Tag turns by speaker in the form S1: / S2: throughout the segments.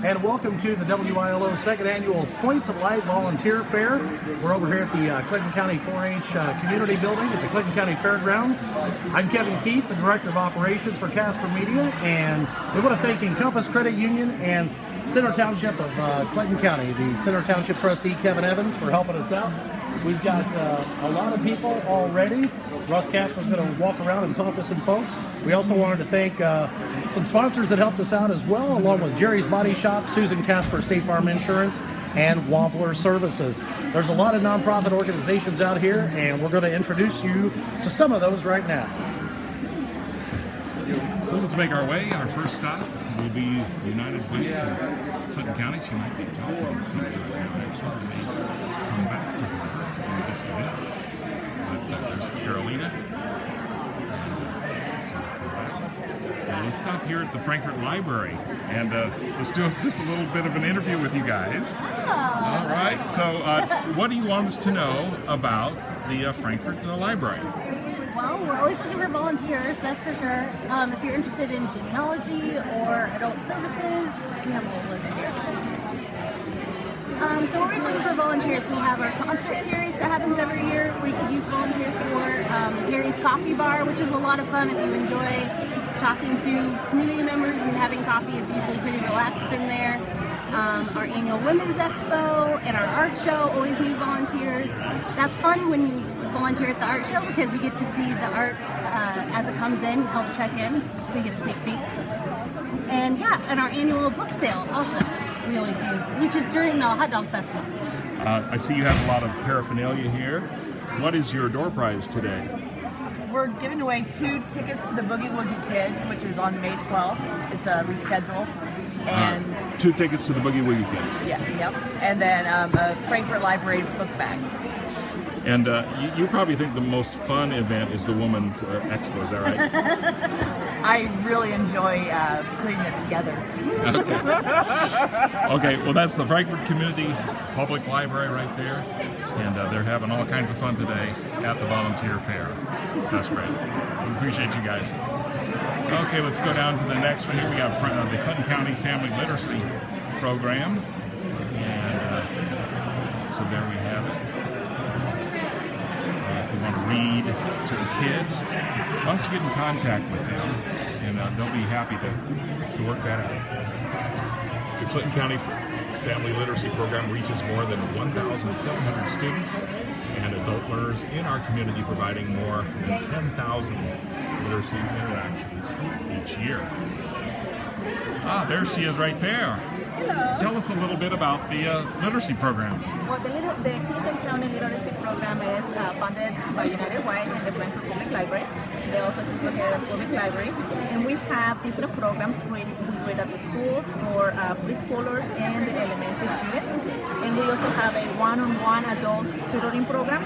S1: and welcome to the WILO second annual Points of Light Volunteer Fair. We're over here at the Clinton County 4-H Community Building at the Clinton County Fairgrounds. I'm Kevin Keith, the Director of Operations for Casper Media, and we want to thank Encompass Credit Union and Center Township of Clinton County, the Center Township Trustee Kevin Evans, for helping us out. We've got a lot of people already. Russ Casper's going to walk around and talk to some folks. We also wanted to thank some sponsors that helped us out as well, along with Jerry's Body Shop, Susan Casper State Farm Insurance, and Wampler Services. There's a lot of nonprofit organizations out here, and we're going to introduce you to some of those right now.
S2: So let's make our way. Our first stop will be United Way of Clinton County. She might be talking to somebody right now. Actually, we may come back to her in just a minute. But there's Carolina. And we'll stop here at the Frankfort Library and let's do just a little bit of an interview with you guys. All right. So what do you want us to know about the Frankfort Library?
S3: Well, we're always looking for volunteers, that's for sure. If you're interested in genealogy or adult services, we have a whole list here. So we're always looking for volunteers. We have our concert series that happens every year. We could use volunteers for Harry's Coffee Bar, which is a lot of fun if you enjoy talking to community members and having coffee. It's usually pretty relaxed in there. Our annual Women's Expo and our art show always need volunteers. That's fun when you volunteer at the art show because you get to see the art as it comes in, help check in, so you get a sneak peek. And yeah, and our annual book sale also we always use, which is during the hot dog festival.
S2: I see you have a lot of paraphernalia here. What is your door prize today?
S4: We're giving away 2 tickets to the Boogie Woogie Kid, which is on May 12th. It's a reschedule. And
S2: 2 tickets to the Boogie Woogie Kids.
S4: yeah, yep. And then a Frankfort Library book bag.
S2: And you probably think the most fun event is the Women's Expo, is that right?
S4: I really enjoy putting it together.
S2: Okay, well that's the Frankfort Community Public Library right there. And they're having all kinds of fun today at the Volunteer Fair. So that's great. We appreciate you guys. Okay, let's go down to the next one here. We got the Clinton County Family Literacy Program. And so there we have it. If you want to read to the kids, why don't you get in contact with them, and they'll be happy to work that out. The Clinton County Family Literacy Program reaches more than 1,700 students and adult learners in our community, providing more than 10,000 literacy interactions each year. Ah, there she is right there.
S5: Hello.
S2: Tell us a little bit about the literacy program.
S5: Well, the Clinton County Literacy Program is funded by United Way and the Frankfort Public Library. The office is located at the Public Library. And we have different programs we read at the schools for preschoolers and elementary students. And we also have a one-on-one adult tutoring program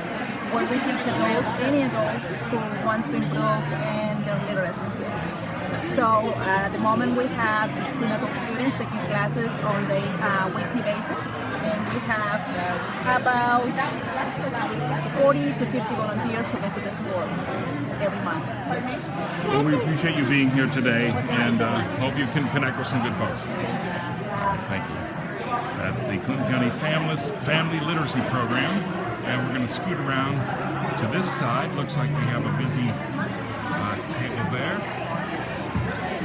S5: where we teach adults, any adult who wants to improve in their literacy skills. So at the moment we have 16 adult students taking classes on a weekly basis, and we have about 40 to 50 volunteers who visit the schools every month.
S2: Well, we appreciate you being here today, and hope you can connect with some good folks. Thank you. That's the Clinton County Family Literacy Program, and we're going to scoot around to this side. Looks like we have a busy table there.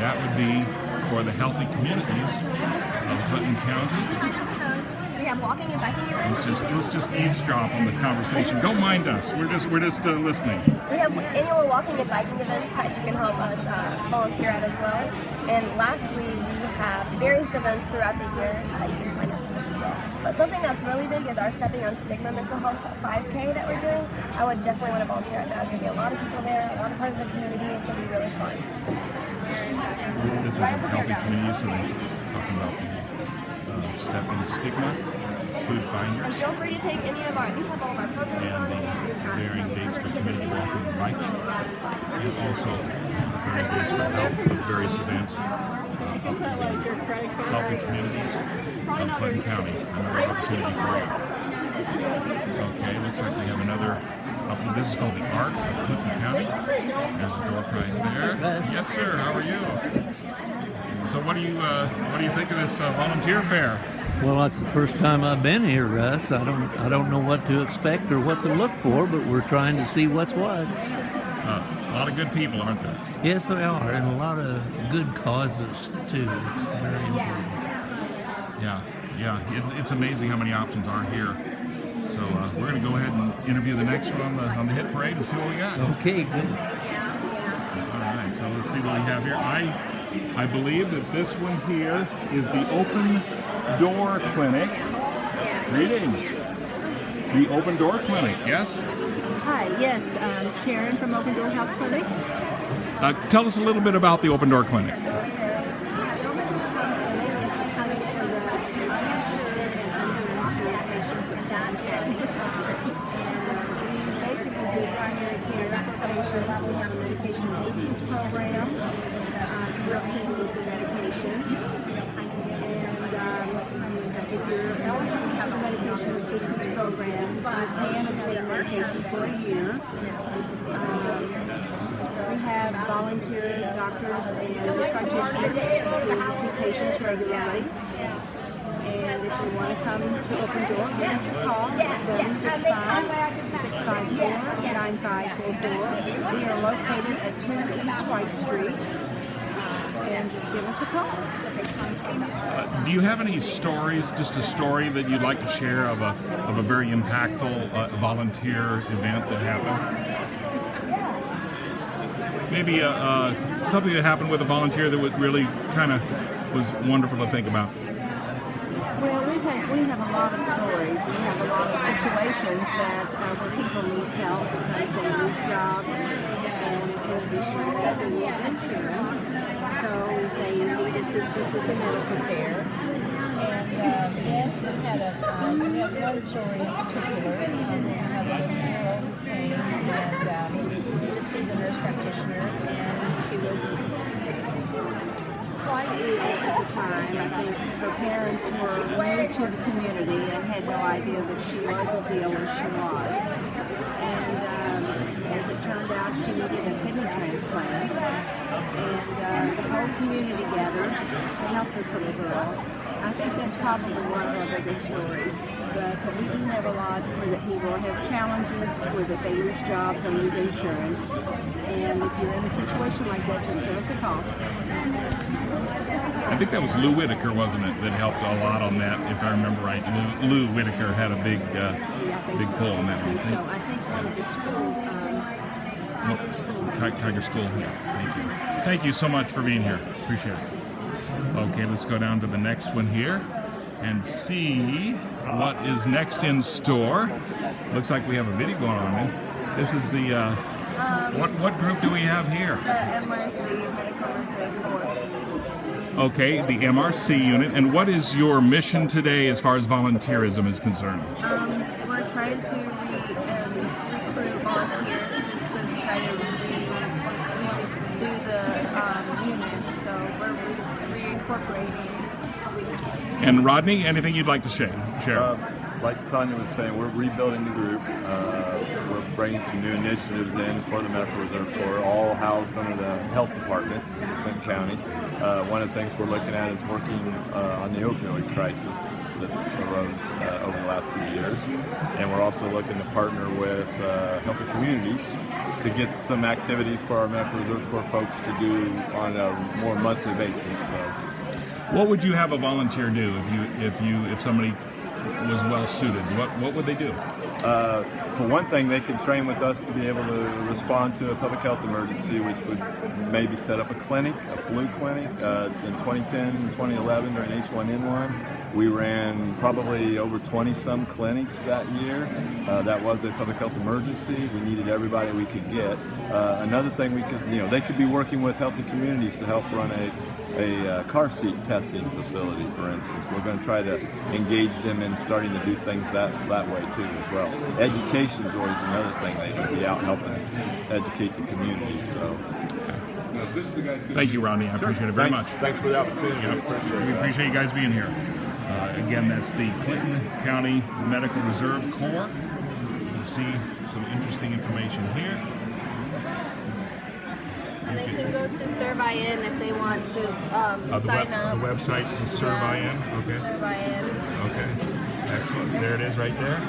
S2: That would be for the healthy communities of Clinton County.
S3: We have walking and biking events.
S2: Let's just eavesdrop on the conversation. Don't mind us. We're just listening.
S3: We have annual walking and biking events that you can help us volunteer at as well. And lastly, we have various events throughout the year that you can sign up to as well. But something that's really big is our Stepping on Stigma Mental Health 5K that we're doing. I would definitely want to volunteer at that. There's going to be a lot of people there, a lot of parts of the community. It's going to be really fun.
S2: This is a healthy community, so they're talking about the Stepping Stigma, Food Finders,
S3: Feel free to take any of our, these have all of our programs
S2: and
S3: on
S2: the
S3: it.
S2: varying dates for community walking and biking, and also varying dates for health for various events up to the healthy communities of Clinton County. Another opportunity for you. Okay, looks like we have another. This is called the Arc of Clinton County. There's a door prize there. Yes, sir. How are you? So what do you think of this volunteer fair?
S6: Well, that's the first time I've been here, Russ. I don't know what to expect or what to look for, but we're trying to see what's what.
S2: A lot of good people, aren't there?
S6: Yes, there are, and a lot of good causes too. It's very important.
S2: Yeah. It's amazing how many options are here. So we're going to go ahead and interview the next one on the hit parade and see what we got.
S6: Okay, good.
S2: All right, so let's see what we have here. I believe that this one here is the Open Door Clinic. Greetings. The Open Door Clinic, yes?
S7: Hi, yes, Sharon from Open Door Health Clinic.
S2: Tell us a little bit about the Open Door Clinic.
S7: We have a medication assistance program to help people with the medications. And if you're eligible to have a medication assistance program, you can obtain medication for a year. We have volunteer doctors and nurse practitioners who see patients regularly. And if you want to come to Open Door, give us a call at 765-654-9544. We are located at 2 East White Street. And just give us a call.
S2: Do you have any stories, just a story that you'd like to share of a very impactful volunteer event that happened? Maybe something that happened with a volunteer that was really kind of was wonderful to think about.
S7: Well, we have a lot of stories. We have a lot of situations that where people need help because they lose jobs, and in addition to that, they lose insurance, so they need assistance with the medical care.
S4: And yes, we had one story in particular. We had a little girl who came and to see the nurse practitioner, and she was
S7: quite ill at the time. I think her parents were new to the community and had no idea that she was as ill as she was. And as it turned out, she needed a kidney transplant. And the whole community gathered to help this little girl. I think that's probably one of our biggest stories. But we do have a lot where that people have challenges, where that they lose jobs and lose insurance. And if you're in a situation like that, just give us a call.
S2: I think that was Lou Whitaker, wasn't it, that helped a lot on that, if I remember right. Lou Whitaker had a big pull on that one.
S7: So I think one of the schools,
S2: Tiger School, yeah. Thank you. Thank you so much for being here. Appreciate it. Okay, let's go down to the next one here and see what is next in store. Looks like we have a video going on there. This is the, what group do we have here?
S7: MRC Medical Reserve.
S2: Okay, the MRC unit. And what is your mission today as far as volunteerism is concerned?
S7: We're trying to recruit volunteers just to try to do the unit. So we're reincorporating.
S2: And Rodney, anything you'd like to share?
S8: Like Tanya was saying, we're rebuilding the group. We're bringing some new initiatives in for the Medical Reserve Corps, all housed under the Health Department in Quinton County. One of the things we're looking at is working on the opioid crisis that's arose over the last few years. And we're also looking to partner with Healthy Communities to get some activities for our Medical Reserve Corps folks to do on a more monthly basis. So,
S2: what would you have a volunteer do if somebody was well suited? What would they do?
S8: For one thing, they could train with us to be able to respond to a public health emergency, which would maybe set up a clinic, a flu clinic. In 2010 and 2011 during H1N1, we ran probably over 20-some clinics that year. That was a public health emergency. We needed everybody we could get. Another thing we could, they could be working with Healthy Communities to help run a car seat testing facility, for instance. We're going to try to engage them in starting to do things that way too as well. Education is always another thing. They can be out helping educate the community. So,
S2: thank you, Rodney. I appreciate it very much.
S8: Thanks for the opportunity.
S2: Yep. We appreciate you guys being here. Again, that's the Clinton County Medical Reserve Corps. You can see some interesting information here.
S9: And they can go to ServeIN if they want to sign up.
S2: The website is ServeIN. Okay.
S9: ServeIN.
S2: Okay. Excellent. There it is right there.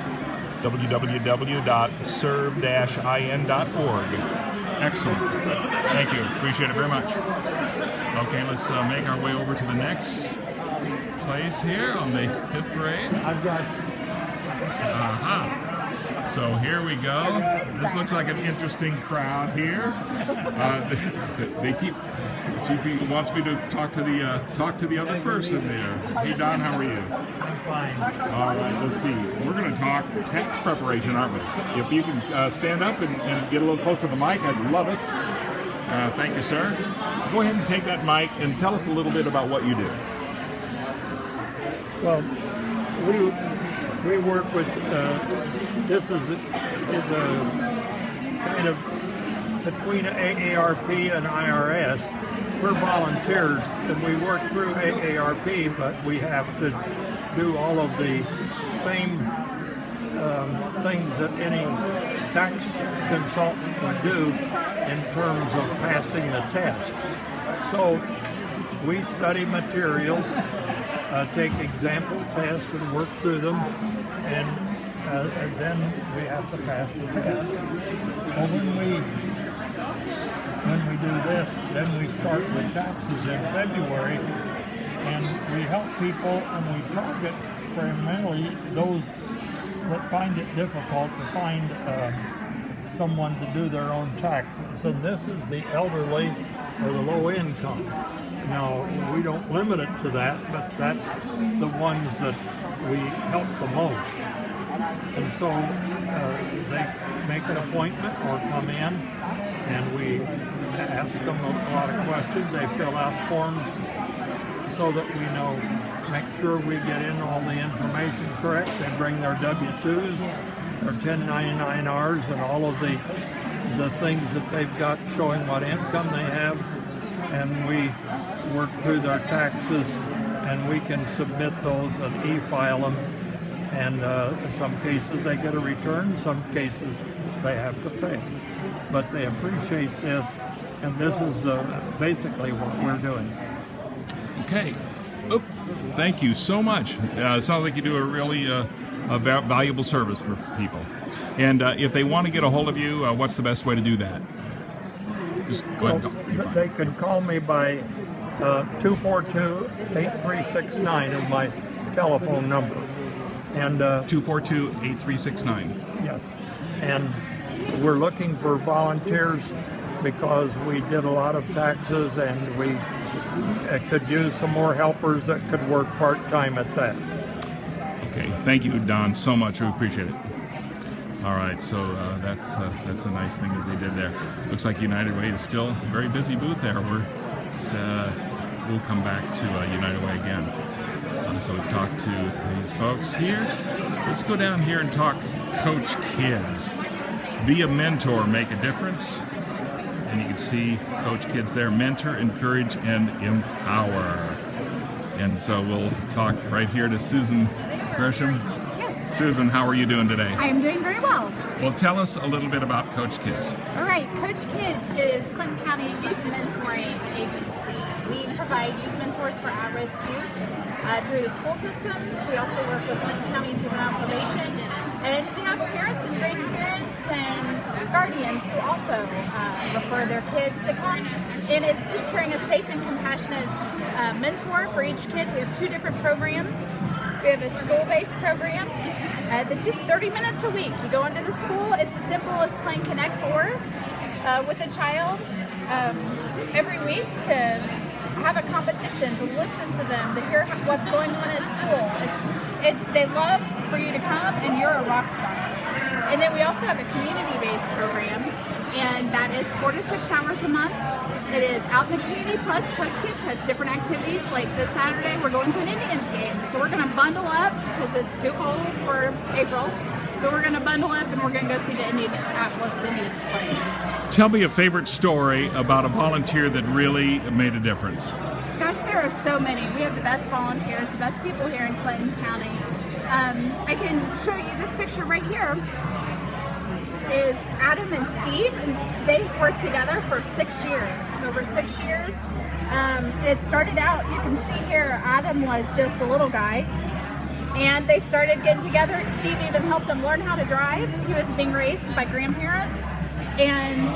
S2: www.serve-in.org. Excellent. Thank you. Appreciate it very much. Okay, let's make our way over to the next place here on the hit parade.
S10: I've got.
S2: So here we go. This looks like an interesting crowd here. They keep. Chief wants me to talk to the other person there. Hey Don, how are you?
S10: I'm fine.
S2: All right, let's see. We're going to talk tax preparation, aren't we? If you can stand up and get a little closer to the mic, I'd love it. Thank you, sir. Go ahead and take that mic and tell us a little bit about what you do.
S10: Well, we work with. This is a kind of between AARP and IRS. We're volunteers and we work through AARP, but we have to do all of the same things that any tax consultant would do in terms of passing the test. So we study materials, take example tests and work through them, and then we have to pass the test. Well, when we do this, then we start with taxes in February, and we help people and we target primarily those that find it difficult to find someone to do their own taxes. And this is the elderly or the low income. Now, we don't limit it to that, but that's the ones that we help the most. And so they make an appointment or come in, and we ask them a lot of questions. They fill out forms so that we know, make sure we get in all the information correct. They bring their W-2s, their 1099-Rs, and all of the things that they've got showing what income they have. And we work through their taxes, and we can submit those and e-file them. And in some cases they get a return, some cases they have to pay. But they appreciate this, and this is basically what we're doing.
S2: Okay. Thank you so much. It sounds like you do a really valuable service for people. And if they want to get a hold of you, what's the best way to do that? Just go ahead.
S10: They can call me by 242-8369 is my telephone number. And
S2: 242-8369.
S10: Yes. And we're looking for volunteers because we did a lot of taxes, and we could use some more helpers that could work part-time at that.
S2: Okay. Thank you, Don, so much. We appreciate it. All right, so that's a nice thing that they did there. Looks like United Way is still a very busy booth there. We'll come back to United Way again. So we've talked to these folks here. Let's go down here and talk Coach Kids. Be a mentor, make a difference. And you can see Coach Kids there, mentor, encourage, and empower. And so we'll talk right here to Susan Gresham.
S3: Yes.
S2: Susan, how are you doing today?
S3: I am doing very well.
S2: Well, tell us a little bit about Coach Kids.
S3: All right, Coach Kids is Clinton County's youth mentoring agency. We provide youth mentors for at-risk youth through the school systems. We also work with Clinton County Juvenile Probation. And we have parents and grandparents and guardians who also refer their kids to come. And it's just carrying a safe and compassionate mentor for each kid. We have two different programs. We have a school-based program that's just 30 minutes a week. You go into the school. It's as simple as playing Connect 4 with a child every week to have a competition, to listen to them, to hear what's going on at school. They love for you to come, and you're a rock star. And then we also have a community-based program, and that is 4 to 6 hours a month. It is out in the community, plus Coach Kids has different activities. Like this Saturday, we're going to an Indians game. So we're going to bundle up, because it's too cold for April, but we're going to bundle up and we're going to go see the Indianapolis Indians play.
S2: Tell me a favorite story about a volunteer that really made a difference.
S3: Gosh, there are so many. We have the best volunteers, the best people here in Clinton County. I can show you this picture right here.
S11: is Adam and Steve, and they worked together for 6 years, over 6 years. It started out, you can see here, Adam was just a little guy, and they started getting together. Steve even helped him learn how to drive. He was being raised by grandparents, and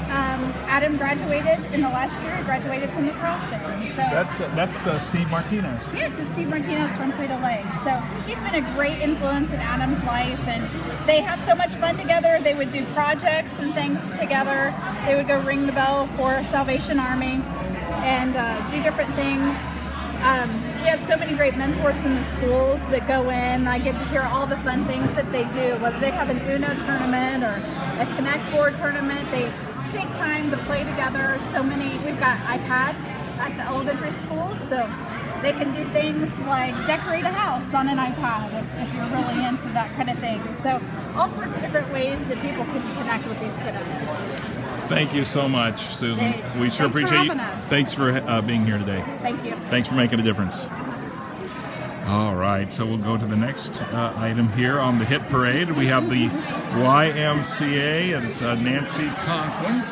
S11: Adam graduated in the last year. He graduated from the crossing. So
S2: That's Steve Martinez.
S11: yes, it's Steve Martinez from Frito-Lay. So he's been a great influence in Adam's life, and they have so much fun together. They would do projects and things together. They would go ring the bell for Salvation Army and do different things. We have so many great mentors in the schools that go in. I get to hear all the fun things that they do, whether they have an UNO tournament or a Connect Board tournament. They take time to play together. We've got iPads at the elementary schools, so they can do things like decorate a house on an iPad if you're really into that kind of thing. So all sorts of different ways that people can connect with these kiddos.
S2: Thank you so much, Susan. We sure
S11: Thanks for
S2: appreciate you.
S11: having us.
S2: Thanks for being here today.
S11: Thank you.
S2: Thanks for making a difference. All right, so we'll go to the next item here on the hit parade. We have the YMCA, and it's Nancy Conklin.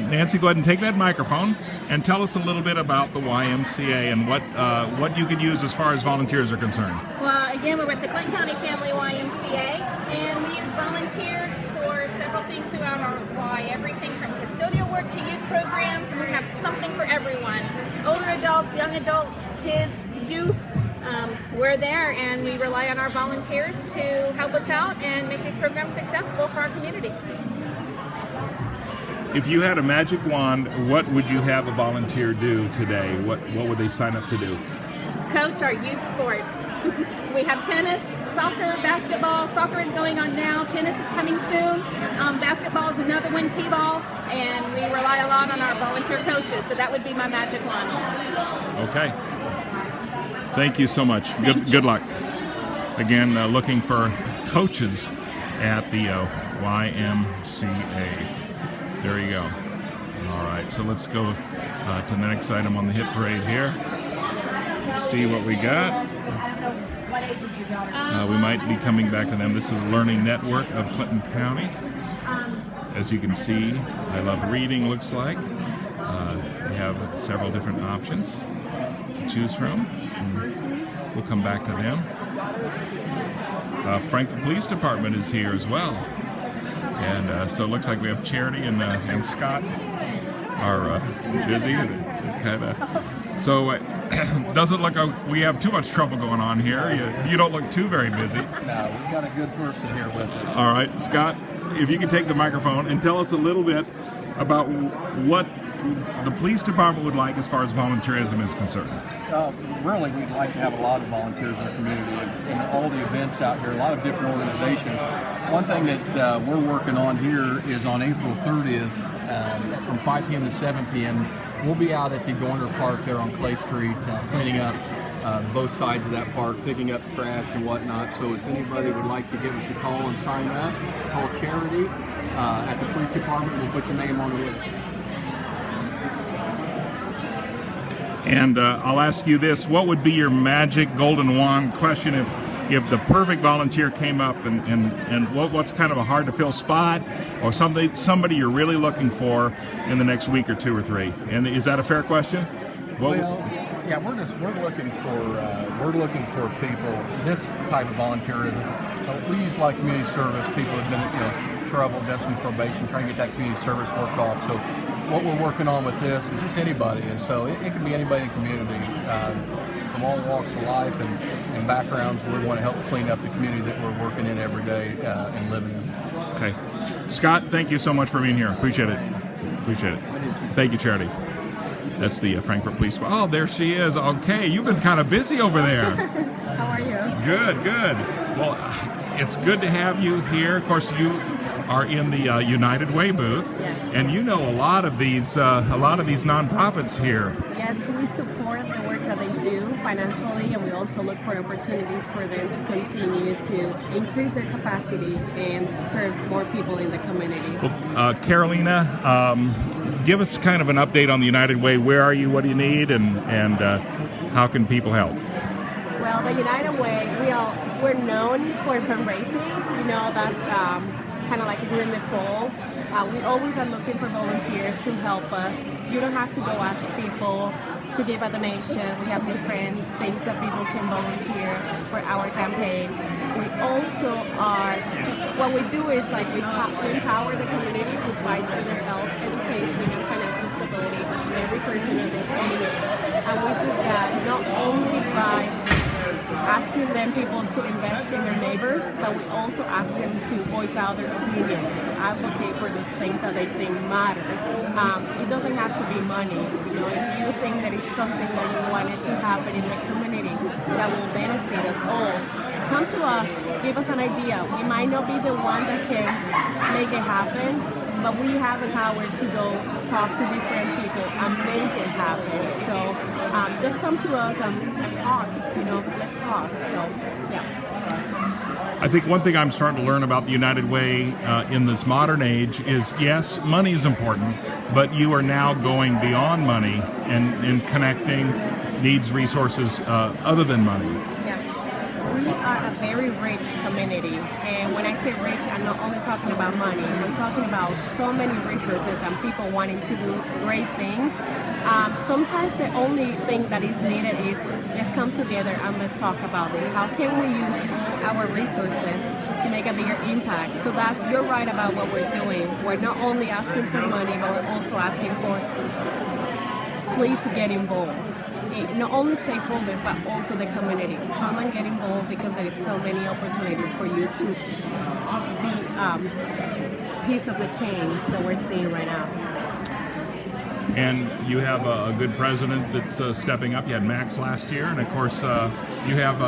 S2: Nancy, go ahead and take that microphone and tell us a little bit about the YMCA and what you could use as far as volunteers are concerned.
S3: Well, again, we're with the Clinton County Family YMCA, and we use volunteers for several things throughout our Y, everything from custodial work to youth programs, and we have something for everyone. Older adults, young adults, kids, youth. We're there, and we rely on our volunteers to help us out and make these programs successful for our community.
S2: If you had a magic wand, what would you have a volunteer do today? What would they sign up to do?
S3: Coach our youth sports. We have tennis, soccer, basketball. Soccer is going on now. Tennis is coming soon. Basketball is another one, T-ball, and we rely a lot on our volunteer coaches. So that would be my magic wand.
S2: Okay. Thank you so much. Good luck. Again, looking for coaches at the YMCA. There you go. All right, so let's go to the next item on the hit parade here. Let's see what we got. We might be coming back to them. This is the Learning Network of Clinton County. As you can see, I Love Reading looks like. We have several different options to choose from. And we'll come back to them. Frankfort Police Department is here as well. And so it looks like we have Charity and Scott are busy. So it doesn't look like we have too much trouble going on here. You don't look too very busy.
S12: No, we've got a good person here with us.
S2: All right, Scott, if you could take the microphone and tell us a little bit about what the police department would like as far as volunteerism is concerned.
S12: Really, we'd like to have a lot of volunteers in the community and all the events out here, a lot of different organizations. One thing that we're working on here is on April 30th from 5 p.m. to 7 p.m. We'll be out at the Gorner Park there on Clay Street cleaning up both sides of that park, picking up trash and whatnot. So if anybody would like to give us a call and sign up, call Charity at the police department. We'll put your name on the list.
S2: And I'll ask you this: what would be your magic golden wand question if the perfect volunteer came up and what's kind of a hard to fill spot or somebody you're really looking for in the next week or 2 or 3? And is that a fair question?
S12: Yeah, we're looking for people. This type of volunteerism. We use a lot of community service. People have been trouble, done some probation, trying to get that community service work off. So what we're working on with this is just anybody, and so it can be anybody in the community from all walks of life and backgrounds. We want to help clean up the community that we're working in every day and living in.
S2: Okay. Scott, thank you so much for being here. Appreciate it. Thank you, Charity. That's the Frankfort Police. Oh, there she is. Okay, you've been kind of busy over there.
S13: How are you?
S2: Good. Well, it's good to have you here. Of course, you are in the United Way booth, and you know a lot of these nonprofits here.
S13: Yes, we support the work that they do financially, and we also look for opportunities for them to continue to increase their capacity and serve more people in the community.
S2: Well, Carolina, give us kind of an update on the United Way. Where are you? What do you need? And how can people help?
S13: Well, the United Way, we're known for fundraising. That's kind of like during the fall. We always are looking for volunteers to help us. You don't have to go ask people to give a donation. We have different things that people can volunteer for our campaign. We also are, what we do is like we empower the community to fight for their health, education, and financial stability of every person in this community. And we do that not only by asking them people to invest in their neighbors, but we also ask them to voice out their opinions, to advocate for those things that they think matter. It doesn't have to be money. You know, if you think that it's something that you wanted to happen in the community that will benefit us all, come to us, give us an idea. We might not be the one that can make it happen, but we have the power to go talk to different people and make it happen. So just come to us and talk, you know, let's talk. So, yeah.
S2: I think one thing I'm starting to learn about the United Way in this modern age is, yes, money is important, but you are now going beyond money and connecting needs, resources other than money.
S13: We are a very rich community, and when I say rich, I'm not only talking about money. I'm talking about so many resources and people wanting to do great things. Sometimes the only thing that is needed is let's come together and let's talk about it. How can we use our resources to make a bigger impact? So that you're right about what we're doing. We're not only asking for money, but we're also asking for please get involved. Not only stakeholders, but also the community. Come and get involved because there is so many opportunities for you to be piece of the change that we're seeing right now.
S2: And you have a good president that's stepping up. You had Max last year, and of course you have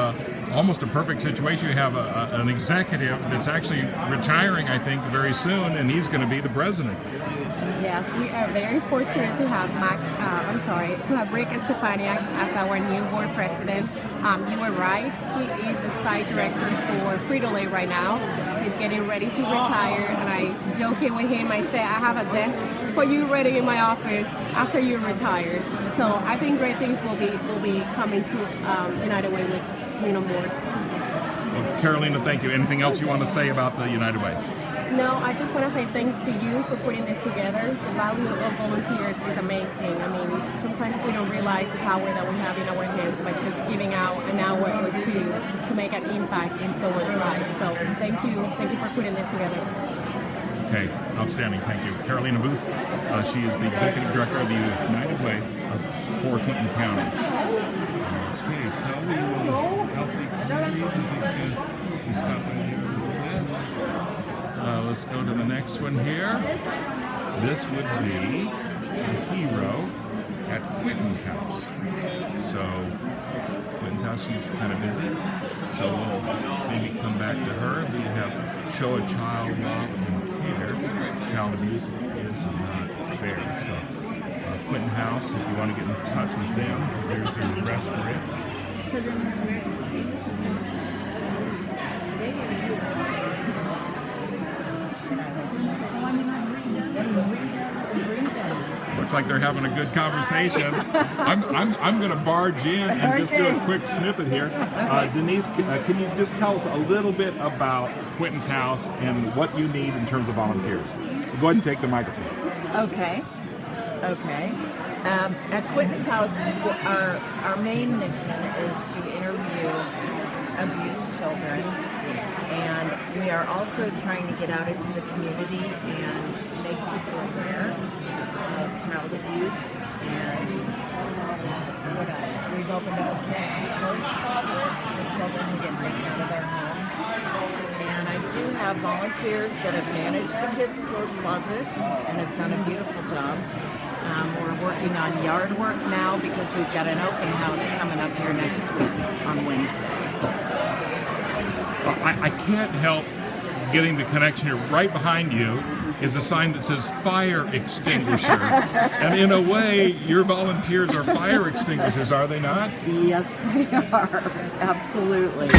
S2: almost a perfect situation. You have an executive that's actually retiring, I think, very soon, and he's going to be the president.
S13: Yes, we are very fortunate to have to have Rick Estefaniak as our new board president. You were right. He is the site director for Frito-Lay right now. He's getting ready to retire, and I joking with him, I say, I have a desk for you ready in my office after you're retired. So I think great things will be coming to United Way with board.
S2: Well, Carolina, thank you. Anything else you want to say about the United Way?
S13: No, I just want to say thanks to you for putting this together. The value of volunteers is amazing. I mean, sometimes we don't realize the power that we have in our hands by just giving out an hour or two to make an impact in someone's life. So thank you for putting this together.
S2: Okay, outstanding. Thank you. Carolina Booth, she is the Executive Director of the United Way for Clinton County. Okay, so we will healthy communities. I think she's stopping here a little bit. Let's go to the next one here. This would be a hero at Quinton's house. So Quinton's house, she's kind of busy. So we'll maybe come back to her. We have show a child love and care. Child abuse is not fair. So Quinton House, if you want to get in touch with them, there's their address for it.
S9: So then
S2: looks like they're having a good conversation. I'm going to barge in and just do a quick snippet here. Denise, can you just tell us a little bit about Quinton's House and what you need in terms of volunteers? Go ahead and take the microphone.
S5: Okay. At Quinton's House, our main mission is to interview abused children, and we are also trying to get out into the community and make people aware of child abuse. And what else? We've opened up a kids' clothes closet for children who get taken out of their homes. And I do have volunteers that have managed the kids' clothes closet and have done a beautiful job. We're working on yard work now because we've got an open house coming up here next week on Wednesday.
S2: I can't help getting the connection here. Right behind you is a sign that says fire extinguisher. And in a way, your volunteers are fire extinguishers, are they not?
S5: Yes, they are. Absolutely.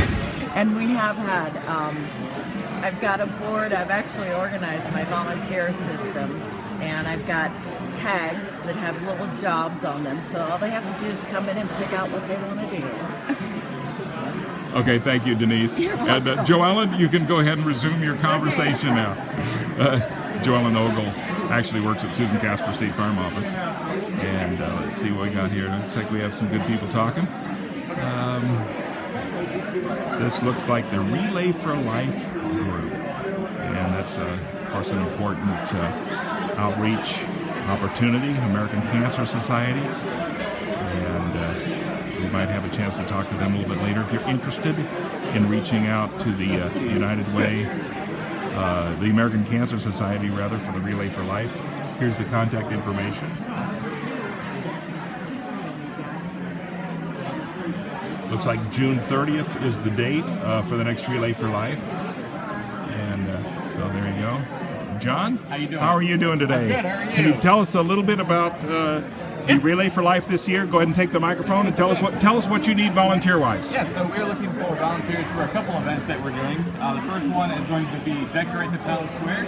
S5: And we have had, I've got a board, I've actually organized my volunteer system, and I've got tags that have little jobs on them, so all they have to do is come in and pick out what they want to do.
S2: Okay, thank you, Denise. And Joellen, you can go ahead and resume your conversation now. Joellen Ogle actually works at Susan Casper State Farm Office. And let's see what we got here. Looks like we have some good people talking. This looks like the Relay for Life group. And that's, of course, an important outreach opportunity, American Cancer Society. And we might have a chance to talk to them a little bit later. If you're interested in reaching out to the United Way, the American Cancer Society, rather, for the Relay for Life, here's the contact information. Looks like June 30th is the date for the next Relay for Life. And so there you go. John, how are you doing today?
S14: I'm good. How are you?
S2: Can you tell us a little bit about the Relay for Life this year? Go ahead and take the microphone and tell us what you need volunteer-wise.
S14: Yeah, so we're looking for volunteers for a couple events that we're doing. The first one is going to be Decorate the Town Square.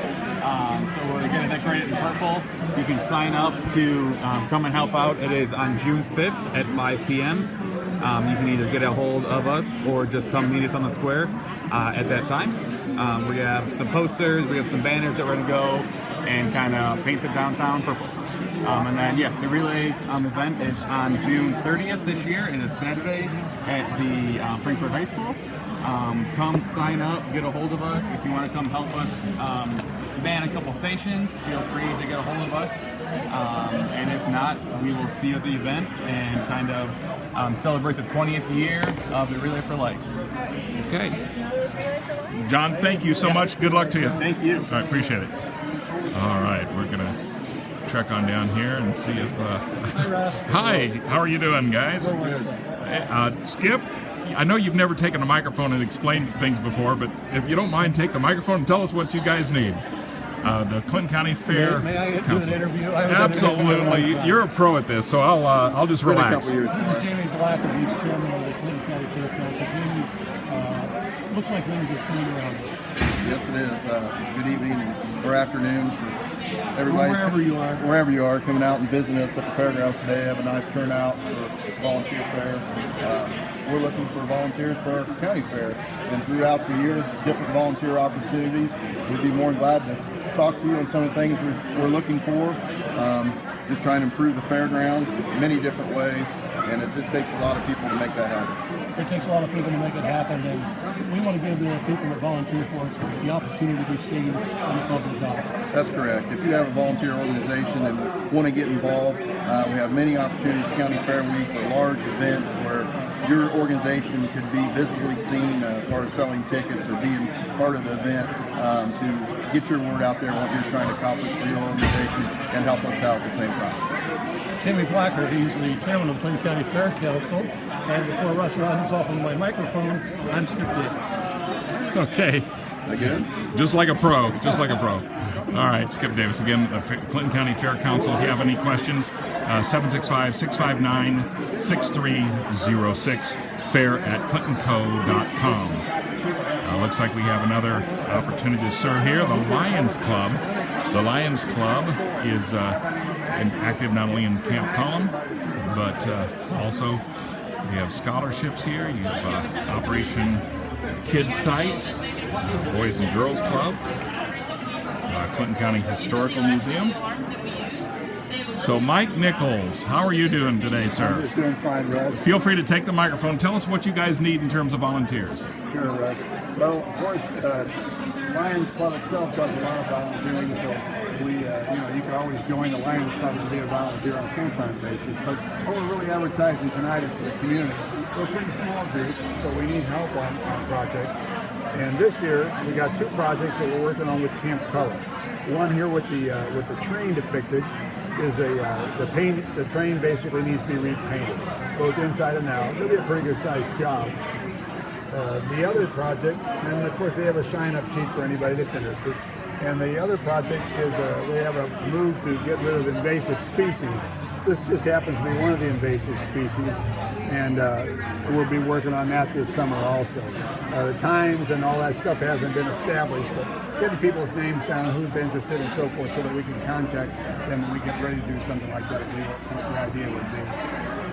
S14: So we're going to decorate it in purple. You can sign up to come and help out. It is on June 5th at 5 p.m. You can either get a hold of us or just come meet us on the square at that time. We have some posters, we have some banners that we're going to go and kind of paint the downtown purple. And then, yes, the relay event is on June 30th this year, and it's Saturday at the Frankfort High School. Come sign up, get a hold of us. If you want to come help us man a couple stations, feel free to get a hold of us. And if not, we will see you at the event and kind of celebrate the 20th year of the Relay for Life.
S2: Okay. John, thank you so much. Good luck to you.
S14: Thank you.
S2: All right, appreciate it. All right, we're going to trek on down here and see if... Hi, how are you doing, guys? Skip, I know you've never taken a microphone and explained things before, but if you don't mind, take the microphone and tell us what you guys need. The Clinton County Fair
S15: May I do
S2: Council.
S15: an interview?
S2: Absolutely. You're a pro at this, so I'll just relax.
S15: This is Jamie Blacker. He's chairman of the Clinton County Fair Council. Jamie, looks like things are turning around.
S12: Yes, it is. Good evening or afternoon for everybody. Wherever you are, coming out and visiting us at the fairgrounds today. Have a nice turnout for volunteer fair. We're looking for volunteers for our county fair. And throughout the year, different volunteer opportunities. We'd be more than glad to talk to you on some of the things we're looking for. Just trying to improve the fairgrounds in many different ways. And it just takes a lot of people to make that happen.
S15: It takes a lot of people to make it happen, and we want to give the people that volunteer for us the opportunity to be seen on the public eye.
S12: That's correct. If you have a volunteer organization and want to get involved, we have many opportunities, County Fair Week, or large events where your organization could be visibly seen as far as selling tickets or being part of the event to get your word out there, what you're trying to accomplish for your organization, and help us out at the same time.
S15: Jamie Blacker, he's the chairman of the Clinton County Fair Council. And before Russ runs off on my microphone, I'm Skip Davis.
S2: Okay.
S12: Again?
S2: Just like a pro. Just like a pro. All right, Skip Davis. Again, the Clinton County Fair Council. If you have any questions, 765-659-6306, fair@clintonco.com. Looks like we have another opportunity to serve here. The Lions Club. The Lions Club is active not only in Camp Collin, but also we have scholarships here. You have Operation Kid Site, Boys and Girls Club, Clinton County Historical Museum. So Mike Nichols, how are you doing today, sir?
S16: I'm just doing fine, Russ.
S2: Feel free to take the microphone. Tell us what you guys need in terms of volunteers.
S16: Sure, Russ. Well, of course, Lions Club itself does a lot of volunteering, so we, you can always join the Lions Club and be a volunteer on a full-time basis. But what we're really advertising tonight is for the community. We're a pretty small group, so we need help on projects. And this year, we got two projects that we're working on with Camp Color. One here with the train depicted is the train basically needs to be repainted, both inside and out. It'll be a pretty good sized job. The other project, and of course they have a sign-up sheet for anybody that's interested. And the other project is they have a move to get rid of invasive species. This just happens to be one of the invasive species, and we'll be working on that this summer also. The times and all that stuff hasn't been established, but getting people's names down, who's interested and so forth, so that we can contact them when we get ready to do something like that, what the idea would be.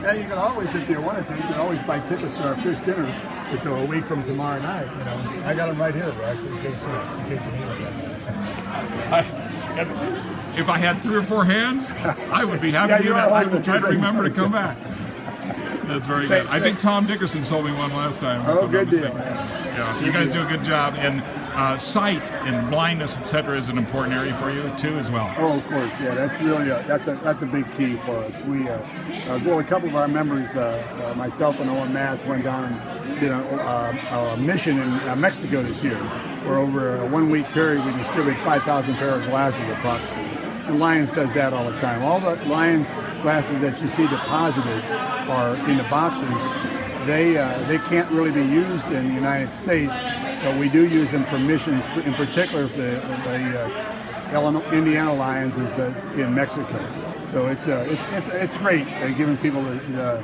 S16: And you can always, if you wanted to, you can always buy tickets to our fish dinner So a week from tomorrow night, I got them right here, Russ, in case you need them.
S2: If I had 3 or 4 hands, I would be happy to do that. I would try to remember to come back. That's very good. I think Tom Dickerson sold me one last time.
S16: Oh, good deal.
S2: Yeah, you guys do a good job. And sight and blindness, etc., is an important area for you too, as well.
S16: Oh, of course, yeah. That's really that's a big key for us. We a couple of our members, myself and Owen Matz, went down and did a mission in Mexico this year, where over a 1-week period we distribute 5,000 pair of glasses approximately. And Lions does that all the time. All the Lions glasses that you see deposited are in the boxes. They can't really be used in the United States, but we do use them for missions. In particular, if the Indiana Lions is in Mexico. So it's great giving people the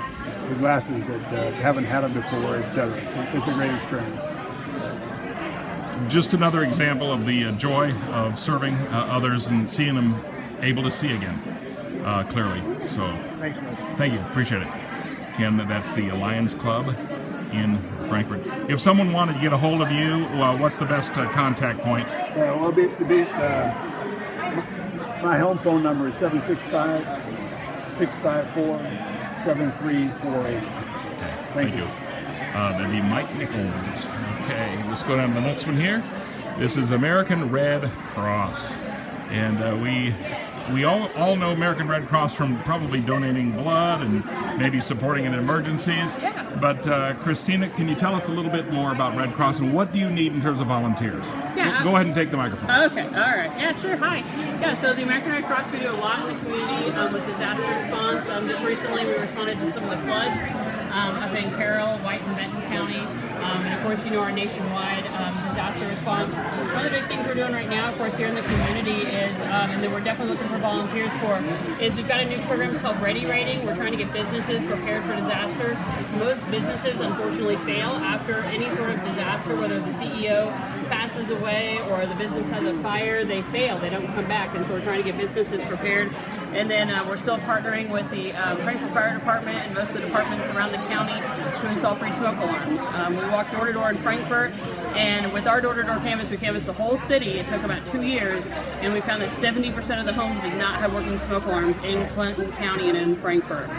S16: glasses that haven't had them before, etc. It's a great experience.
S2: Just another example of the joy of serving others and seeing them able to see again clearly. So thank you. Appreciate it. Ken, that's the Lions Club in Frankfort. If someone wanted to get a hold of you, what's the best contact point?
S16: My home phone number is 765-654-7348.
S2: Okay, thank you. That'd be Mike Nichols. Okay, let's go down to the next one here. This is American Red Cross. And we all know American Red Cross from probably donating blood and maybe supporting in emergencies.
S17: Yeah.
S2: But Christina, can you tell us a little bit more about Red Cross and what do you need in terms of volunteers?
S17: Yeah.
S2: Go ahead and take the microphone.
S17: Okay, all right. Yeah, sure. Hi. Yeah, so the American Red Cross, we do a lot in the community with disaster response. Just recently we responded to some of the floods up in Carroll, White, and Benton County. And of course, our nationwide disaster response. One of the big things we're doing right now, of course, here in the community is, and that we're definitely looking for volunteers for, is we've got a new program called Ready Rating. We're trying to get businesses prepared for disaster. Most businesses, unfortunately, fail after any sort of disaster, whether the CEO passes away or the business has a fire, they fail. They don't come back. And so we're trying to get businesses prepared. And then we're still partnering with the Frankfort Fire Department and most of the departments around the county to install free smoke alarms. We walk door to door in Frankfort, and with our door-to-door canvas, we canvassed the whole city. It took about 2 years, and we found that 70% of the homes did not have working smoke alarms in Clinton County and in Frankfort.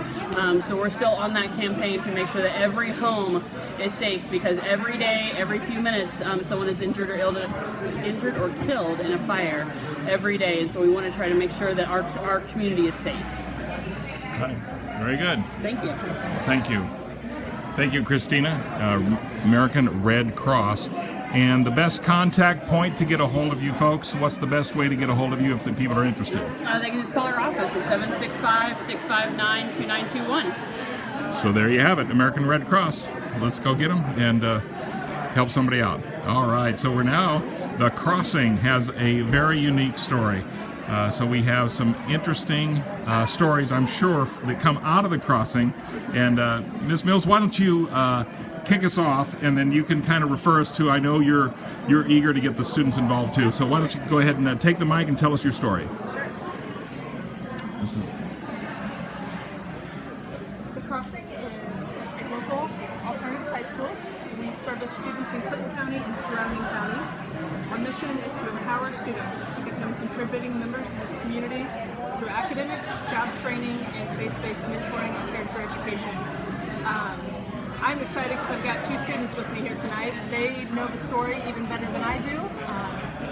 S17: So we're still on that campaign to make sure that every home is safe, because every day, every few minutes, someone is injured or killed in a fire every day. And so we want to try to make sure that our community is safe.
S2: Okay. Very good.
S17: Thank you.
S2: Thank you. Thank you, Christina. American Red Cross. And the best contact point to get a hold of you folks, what's the best way to get a hold of you if the people are interested?
S17: They can just call our office at 765-659-2921.
S2: So there you have it, American Red Cross. Let's go get them and help somebody out. All right, so we're now, The Crossing has a very unique story. So we have some interesting stories, I'm sure, that come out of The Crossing. And Ms. Mills, why don't you kick us off, and then you can kind of refer us to, I know you're eager to get the students involved too. So why don't you go ahead and take the mic and tell us your story. This is...
S18: The Crossing is a local alternative high school. We service students in Clinton County and surrounding counties. Our mission is to empower students to become contributing members in this community through academics, job training, and faith-based mentoring and character education. I'm excited because I've got 2 students with me here tonight. They know the story even better than I do.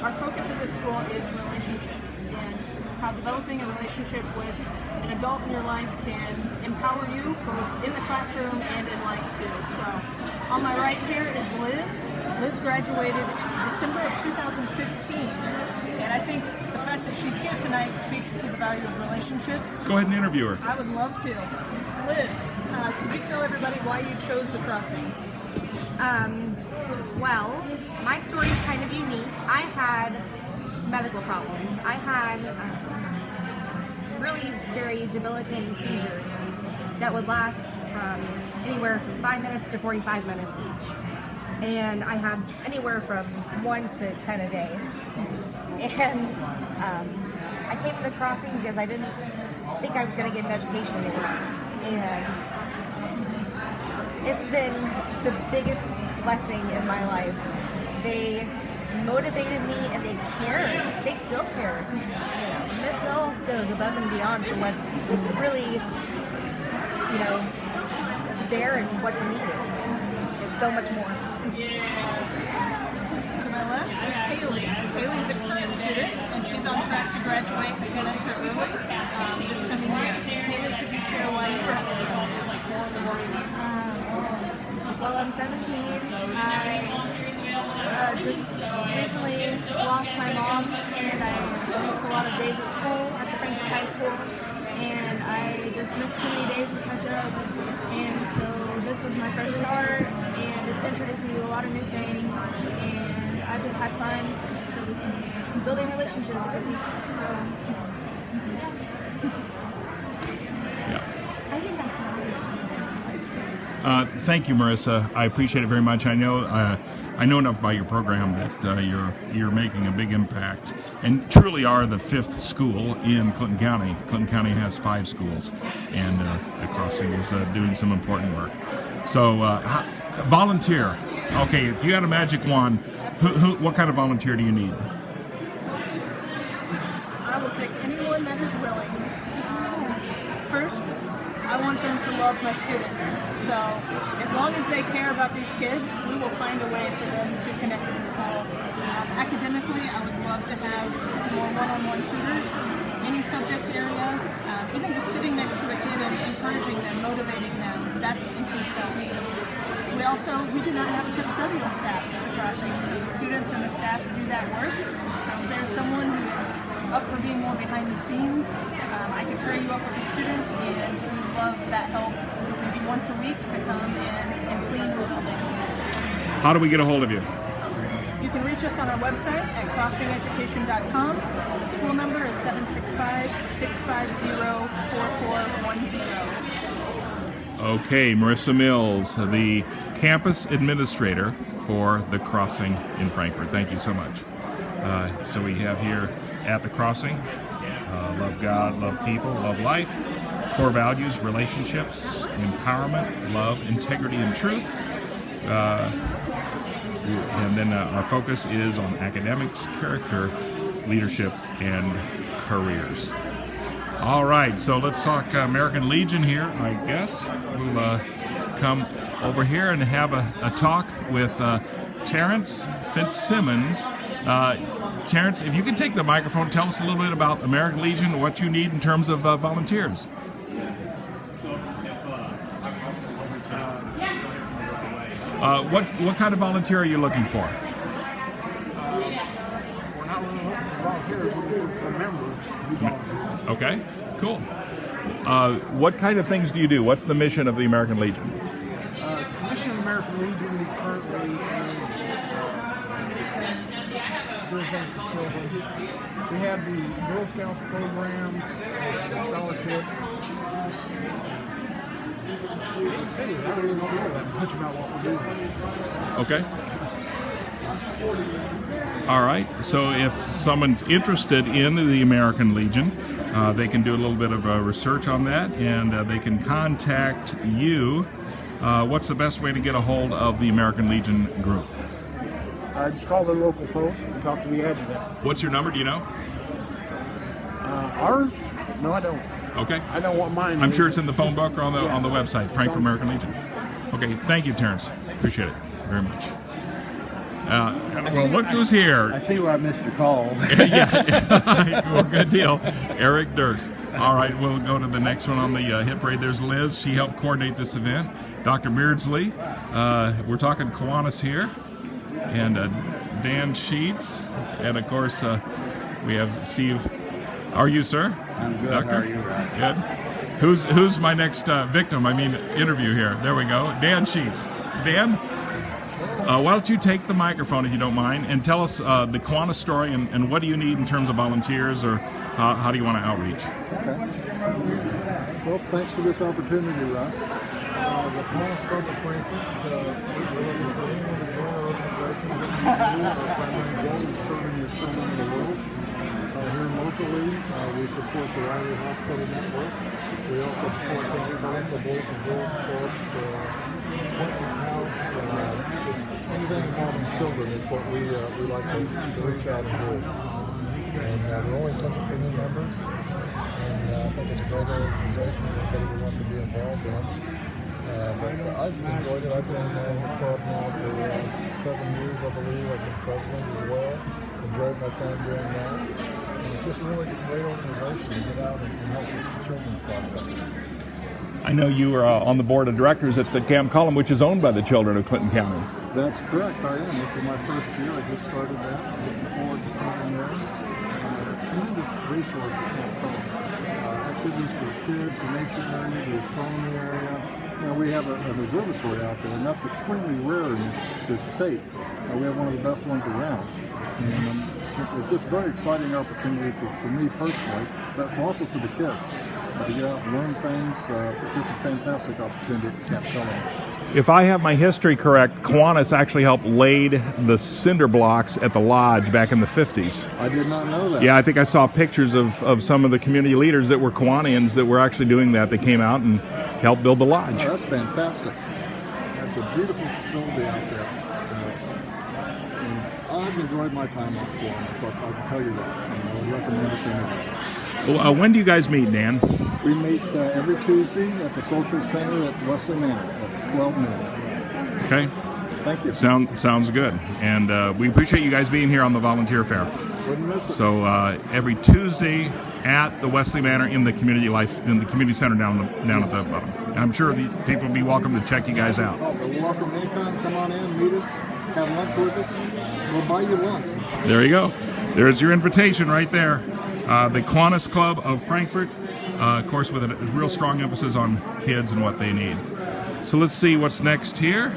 S18: Our focus at this school is relationships and how developing a relationship with an adult in your life can empower you both in the classroom and in life too. So on my right here is Liz. Liz graduated December of 2015, and I think the fact that she's here tonight speaks to the value of relationships.
S2: Go ahead and interview her.
S18: I would love to. Liz, could you tell everybody why you chose The Crossing?
S19: Well, my story is kind of unique. I had medical problems. I had really very debilitating seizures that would last from anywhere from 5 minutes to 45 minutes each. And I had anywhere from 1 to 10 a day. And I came to The Crossing because I didn't think I was going to get an education anymore. And it's been the biggest blessing in my life. They motivated me and they cared. They still care. Miss Mills goes above and beyond for what's really, there and what's needed. It's so much more.
S18: To my left is Haley. Haley's a current student, and she's on track to graduate a semester early this coming year. Haley, could you share why you graduated?
S13: Well, I'm 17. I just recently lost my mom, and I missed a lot of days at school at the Frankfort High School, and I just missed too many days to catch up. And so this was my fresh start, and it's introduced me to a lot of new things, and I just had fun building relationships. So, I think that's
S2: Thank you, Marissa. I appreciate it very much. I know enough about your program that you're making a big impact, and truly are the 5th school in Clinton County. Clinton County has 5 schools, and the Crossing is doing some important work. So, volunteer. Okay, if you had a magic wand, what kind of volunteer do you need?
S18: I will take anyone that is willing. First, I want them to love my students. So as long as they care about these kids, we will find a way for them to connect with the school. Academically, I would love to have some more one-on-one tutors, any subject area, even just sitting next to a kid and encouraging them, motivating them. That's a huge help. We do not have a custodial staff at the Crossing, so the students and the staff do that work. So if there's someone who is up for being more behind the scenes, I can pair you up with a student, and we love that help maybe once a week to come and clean the building.
S2: How do we get a hold of you?
S18: You can reach us on our website at crossingeducation.com. The school number is 765-650-4410.
S2: Okay, Marissa Mills, the campus administrator for the Crossing in Frankfort. Thank you so much. So we have here at the Crossing, love God, love people, love life, core values, relationships, empowerment, love, integrity, and truth. And then our focus is on academics, character, leadership, and careers. All right, so let's talk American Legion here, I guess. We'll come over here and have a talk with Terrence Fitzsimmons. Terrence, if you could take the microphone, tell us a little bit about American Legion, what you need in terms of volunteers. What kind of volunteer are you looking for?
S15: We're not really looking for volunteers, we're looking for members who volunteer.
S2: Okay, cool. What kind of things do you do? What's the mission of the American Legion?
S15: The mission of the American Legion currently is doing things for children. We have the Girl Scouts program, the scholarship. I don't really know that much about what we're doing.
S2: Okay. All right. So if someone's interested in the American Legion, they can do a little bit of research on that, and they can contact you. What's the best way to get a hold of the American Legion group?
S15: Just call the local post and talk to the adjutant.
S2: What's your number? Do you know?
S15: Ours? No, I don't.
S2: Okay.
S15: I know what mine
S2: I'm
S15: is.
S2: sure it's in the phone book or on the website, Frankfort American Legion. Okay. Thank you, Terrence. Appreciate it very much. Well, look who's here.
S16: I see where I missed your call.
S2: Yeah. Well, good deal. Eric Dirks. All right, we'll go to the next one on the hit parade. There's Liz. She helped coordinate this event. Dr. Beardsley. We're talking Kiwanis here. And Dan Sheets. And, of course, we have Steve. How are you, sir?
S16: I'm good.
S2: Doctor?
S16: How are you, Rod?
S2: Good. Who's my next interview here? There we go. Dan Sheets. Dan, why don't you take the microphone, if you don't mind, and tell us the Kiwanis story and what do you need in terms of volunteers, or how do you want to outreach?
S16: Okay. Well, thanks for this opportunity, Russ.
S15: The Kiwanis Club of Frankfort, we're looking for anyone to join our organization. Our primary goal is serving the children of the world. Here locally, we support the Riley Hospital Network. We also support the Boys and Girls Clubs, Quinton House, just anything involving children is what we like to reach out and do. And we're always looking for new members, and I think it's a great organization that everybody wants to be involved in. But I've enjoyed it. I've been in the club now for 7 years, I believe. I've been president as well. Enjoyed my time doing that. And it's just a really great organization to get out and help with children's projects.
S2: I know you are on the board of directors at the Camp Column, which is owned by the children of Clinton County.
S15: That's correct, I am. This is my first year. I just started that. I'm looking forward to serving there. Tremendous resource at Camp Column. Activities for the kids, the nature area, the astronomy area. You know, we have an observatory out there, and that's extremely rare in this state. We have one of the best ones around. And it's just a very exciting opportunity for me personally, but also for the kids. To get out and learn things, it's just a fantastic opportunity at Camp Column.
S2: If I have my history correct, Kiwanis actually helped laid the cinder blocks at the lodge back in the 50s.
S15: I did not know that.
S2: Yeah, I think I saw pictures of some of the community leaders that were Kiwanians that were actually doing that. They came out and helped build the lodge.
S15: Oh, that's fantastic. That's a beautiful facility out there. I've enjoyed my time at Kiwanis, so I can tell you that. I would recommend it to anybody.
S2: When do you guys meet, Dan?
S15: We meet every Tuesday at the Social Center at Wesley Manor at 12 noon.
S2: Okay.
S15: Thank you.
S2: Sounds good. And we appreciate you guys being here on the Volunteer Fair.
S15: Wouldn't miss it.
S2: So every Tuesday at the Wesley Manor in the community center down at the bottom. And I'm sure the people will be welcome to check you guys out.
S15: You're welcome anytime. Come on in, meet us, have lunch with us. We'll buy you lunch.
S2: There you go. There's your invitation right there. The Kiwanis Club of Frankfort, of course, with a real strong emphasis on kids and what they need. So let's see what's next here.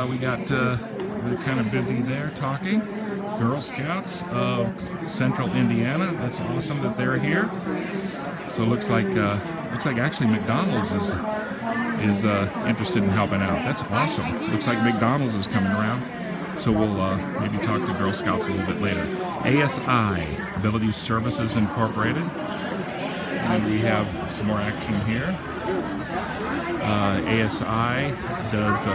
S2: We got, we're kind of busy there talking. Girl Scouts of Central Indiana. That's awesome that they're here. So looks like actually McDonald's is interested in helping out. That's awesome. Looks like McDonald's is coming around. So we'll maybe talk to Girl Scouts a little bit later. ASI, Ability Services Incorporated. And we have some more action here. ASI does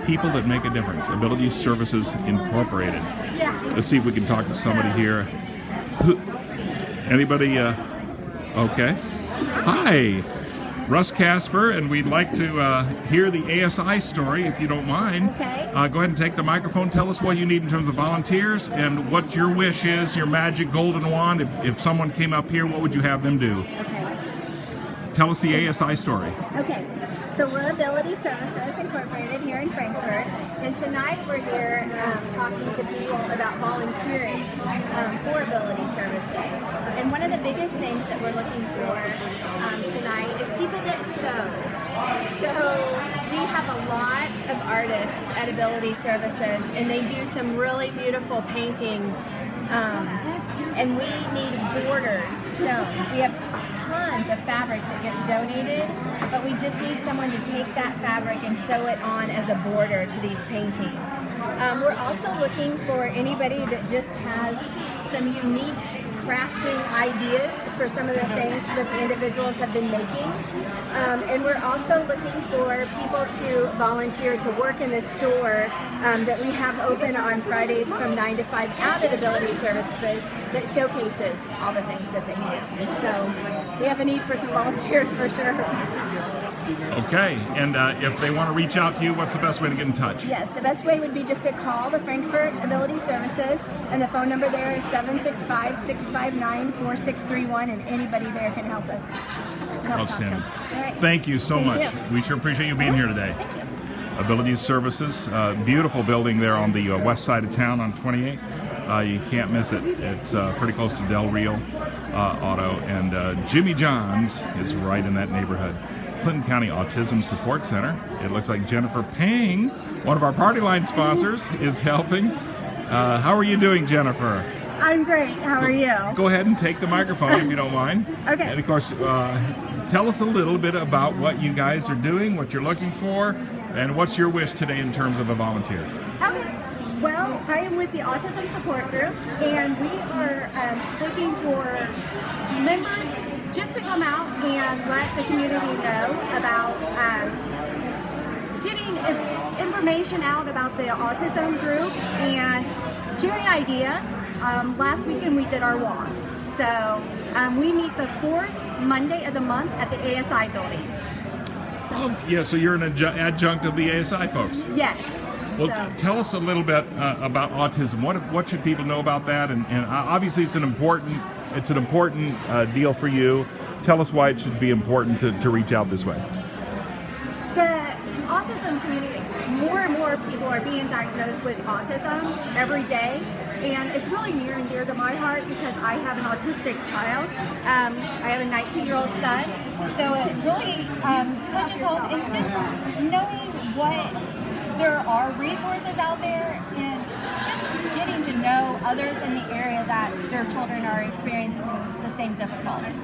S2: People That Make a Difference, Ability Services Incorporated. Let's see if we can talk to somebody here. Anybody? Okay. Hi. Russ Casper, and we'd like to hear the ASI story, if you don't mind.
S20: Okay.
S2: Go ahead and take the microphone. Tell us what you need in terms of volunteers and what your wish is, your magic golden wand. If someone came up here, what would you have them do?
S20: Okay.
S2: Tell us the ASI story.
S20: Okay. So we're Ability Services Incorporated here in Frankfort, and tonight we're here talking to people about volunteering for Ability Services. And one of the biggest things that we're looking for tonight is people that sew. So we have a lot of artists at Ability Services, and they do some really beautiful paintings. And we need borders sewn. We have tons of fabric that gets donated, but we just need someone to take that fabric and sew it on as a border to these paintings. We're also looking for anybody that just has some unique crafting ideas for some of the things that the individuals have been making. And we're also looking for people to volunteer to work in the store that we have open on Fridays from 9 to 5 out at Ability Services that showcases all the things that they do. So we have a need for some volunteers for sure.
S2: Okay, and if they want to reach out to you, what's the best way to get in touch?
S20: Yes, the best way would be just to call the Frankfort Ability Services, and the phone number there is 765-659-4631, and anybody there can help us.
S2: Outstanding.
S20: Right.
S2: Thank you so much.
S20: Thank you.
S2: We sure appreciate you being here today. Ability Services, beautiful building there on the west side of town on 28. You can't miss it. It's pretty close to Del Rio Auto, and Jimmy John's is right in that neighborhood. Clinton County Autism Support Center. It looks like Jennifer Pang, one of our Party Line sponsors, is helping. How are you doing, Jennifer?
S21: I'm great. How are you?
S2: Go ahead and take the microphone if you don't mind.
S21: Okay.
S2: And of course, tell us a little bit about what you guys are doing, what you're looking for, and what's your wish today in terms of a volunteer.
S21: Okay. Well, I am with the Autism Support Group, and we are looking for members just to come out and let the community know about getting information out about the autism group and sharing ideas. Last weekend we did our walk. So we meet the 4th Monday of the month at the ASI building.
S2: Yeah, so you're an adjunct of the ASI folks.
S21: Yes.
S2: Well, tell us a little bit about autism. What should people know about that? And obviously, it's an important deal for you. Tell us why it should be important to reach out this way.
S21: The autism community, more and more people are being diagnosed with autism every day, and it's really near and dear to my heart because I have an autistic child. I have a 19-year-old son, so it really touches home, and just knowing what there are resources out there and just getting to know others in the area that their children are experiencing the same difficulties.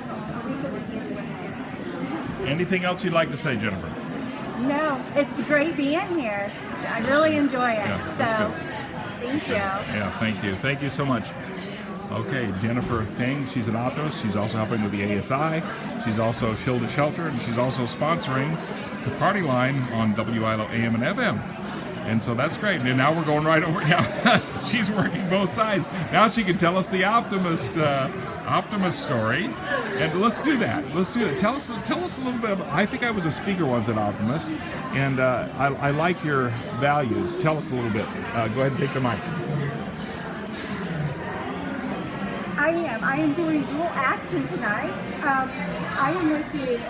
S2: Anything else you'd like to say, Jennifer?
S21: No, it's great being here. I really enjoy it.
S2: Yeah, that's good.
S21: Thank you.
S2: Yeah, thank you. Thank you so much. Okay, Jennifer Ping, she's an Optimist. She's also helping with the ASI. She's also Shield to Shelter, and she's also sponsoring the Party Line on WILO AM and FM. And so that's great. And now we're going right over now. She's working both sides. Now she can tell us the Optimist story. And let's do that. Tell us a little bit about, I think I was a speaker once at Optimist, and I like your values. Tell us a little bit. Go ahead and take the mic.
S21: I am doing dual action tonight. I am with the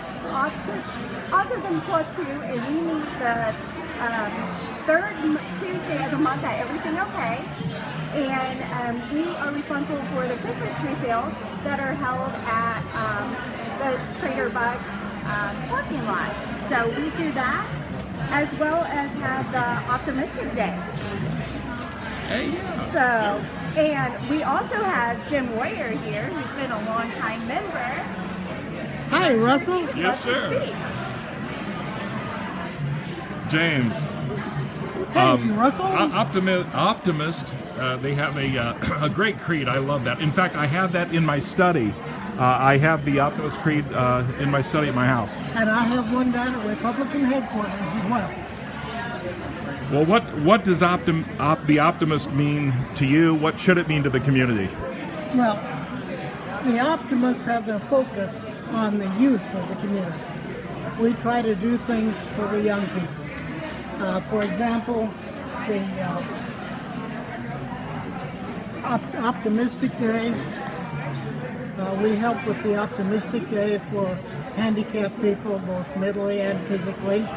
S21: Autism Club 2, and we meet the third Tuesday of the month at Everything Okay. And we are responsible for the Christmas tree sales that are held at the Trader Bugs parking lot. So we do that, as well as have the Optimistic Day.
S2: Hey, yeah.
S21: So, and we also have Jim Warrior here, who's been a long-time member.
S1: Hi, Russell.
S2: Yes, sir. James.
S1: Hey, Russell.
S2: Optimist, they have a great creed. I love that. In fact, I have that in my study. I have the Optimist creed in my study at my house.
S1: And I have one down at Republican headquarters as well.
S2: Well, what does the Optimist mean to you? What should it mean to the community?
S1: Well, the Optimists have their focus on the youth of the community. We try to do things for the young people. For example, the Optimistic Day. We help with the Optimistic Day for handicapped people, both mentally and physically.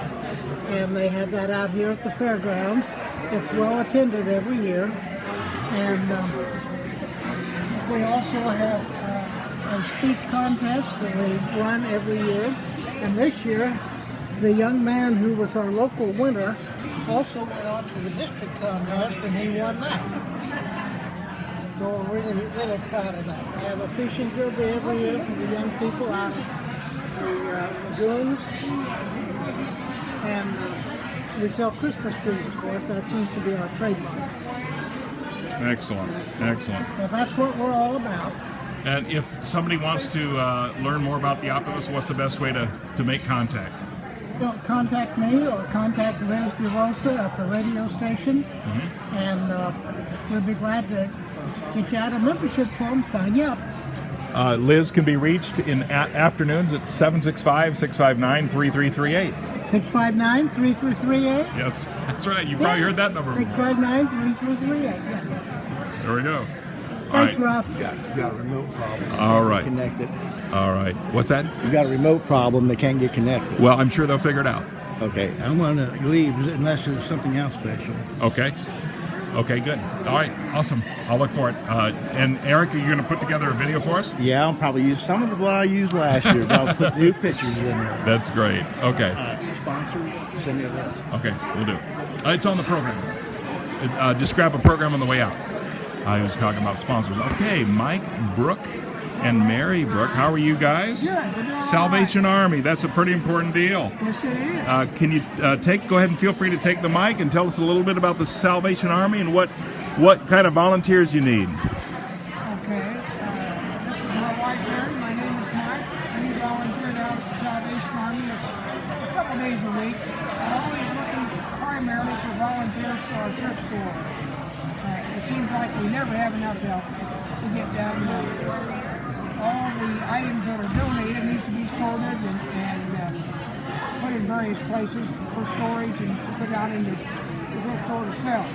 S1: And they have that out here at the fairgrounds. It's well attended every year. And we also have a speech contest that we run every year. And this year, the young man who was our local winner also went on to the district contest, and he won that. So we're really, really proud of that. We have a fishing derby every year for the young people out of the lagoons. And we sell Christmas trees, of course. That seems to be our trademark.
S2: Excellent.
S1: So that's what we're all about.
S2: And if somebody wants to learn more about the Optimist, what's the best way to make contact?
S1: Well, contact me or contact Liz DeRosa at the radio station. Mm-hmm. And we'll be glad to get you out a membership form, sign you up.
S2: Liz can be reached in afternoons at 765-659-3338.
S1: 659-3338?
S2: Yes, that's right. You probably heard that number.
S1: 659-3338, yeah.
S2: There we go.
S1: Thanks, Russ.
S22: You got a remote problem.
S2: All right.
S22: Connected.
S2: All right. What's that?
S22: You got a remote problem. They can't get connected.
S2: Well, I'm sure they'll figure it out.
S22: Okay. I'm going to leave unless there's something else special.
S2: Okay. Okay, good. All right. Awesome. I'll look for it. And Eric, are you going to put together a video for us?
S22: Yeah, I'll probably use some of what I used last year, but I'll put new pictures in there.
S2: That's great. Okay.
S22: Sponsors, send me a list.
S2: Okay, we'll do. It's on the program. Just grab a program on the way out. I was talking about sponsors. Okay, Mike, Brooke, and Mary Brooke. How are you guys? Salvation Army. That's a pretty important deal.
S1: Yes, it is.
S2: Can you go ahead and feel free to take the mic and tell us a little bit about the Salvation Army and what kind of volunteers you need?
S1: Okay. This is my wife here. My name is Mark. We volunteer out at the Salvation Army a couple days a week. I'm always looking
S4: before. It seems like we never have enough help to get done. All the items that are donated needs to be sorted and put in various places for storage and put out into the bookstore to sell.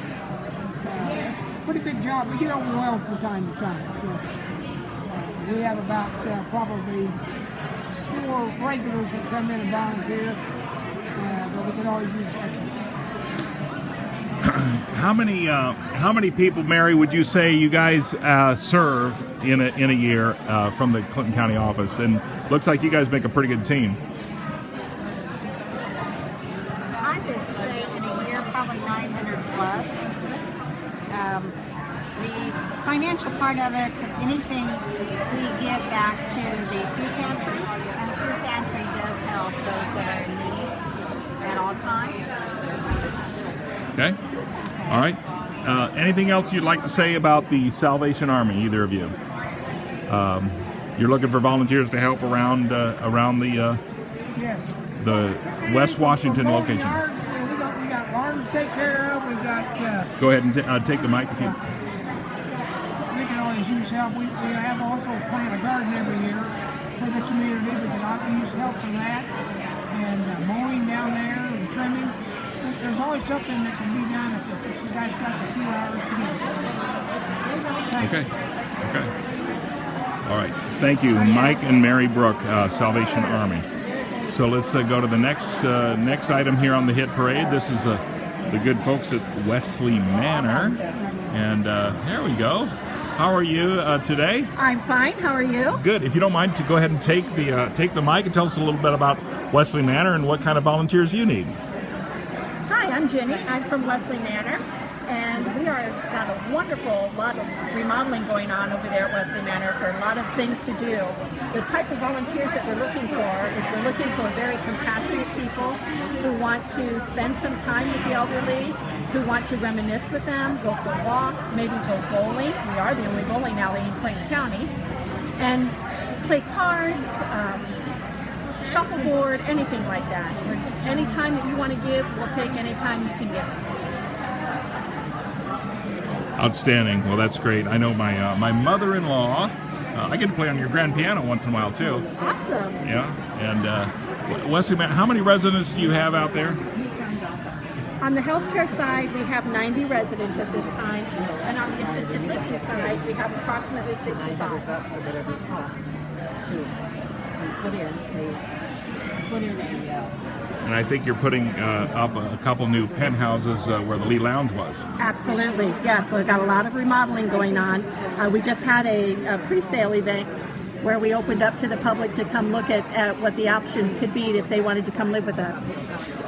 S4: It's a pretty big job. We get overwhelmed from time to time. So we have about probably 4 regulars that come in and volunteer, but we can always use extras.
S2: How many people, Mary, would you say you guys serve in a year from the Clinton County office? And looks like you guys make a pretty good team.
S7: I would say in a year probably 900 plus. The financial part of it, anything we give back to the food pantry, and the food pantry does help those that are in need at all times.
S2: Okay. All right. Anything else you'd like to say about the Salvation Army, either of you? You're looking for volunteers to help around the West Washington location.
S4: We got lawn to take care of. We got.
S2: Go ahead and take the mic if you.
S4: We can always use help. We have also plant a garden every year for the community. We can use help for that, and mowing down there and trimming. There's always something that can be done if you guys got a few hours to do.
S2: Okay. All right. Thank you, Mike and Mary Brook, Salvation Army. So let's go to the next item here on the hit parade. This is the good folks at Wesley Manor, and there we go. How are you today?
S6: I'm fine. How are you?
S2: Good. If you don't mind, to go ahead and take the mic and tell us a little bit about Wesley Manor and what kind of volunteers you need.
S6: Hi, I'm Jenny. I'm from Wesley Manor, and we got a wonderful lot of remodeling going on over there at Wesley Manor for a lot of things to do. The type of volunteers that we're looking for is we're looking for very compassionate people who want to spend some time with the elderly, who want to reminisce with them, go for walks, maybe go bowling. We are the only bowling alley in Clinton County, and play cards, shuffleboard, anything like that. Any time that you want to give, we'll take any time you can give us.
S2: Outstanding. Well, that's great. I know my mother-in-law. I get to play on your grand piano once in a while too.
S6: Awesome.
S2: Yeah. And Wesley, how many residents do you have out there?
S6: On the healthcare side, we have 90 residents at this time, and on the assisted living side, we have approximately 65.
S2: And I think you're putting up a couple new penthouses where the Lee Lounge was.
S6: Absolutely, yes. So we've got a lot of remodeling going on. We just had a pre-sale event where we opened up to the public to come look at what the options could be if they wanted to come live with us.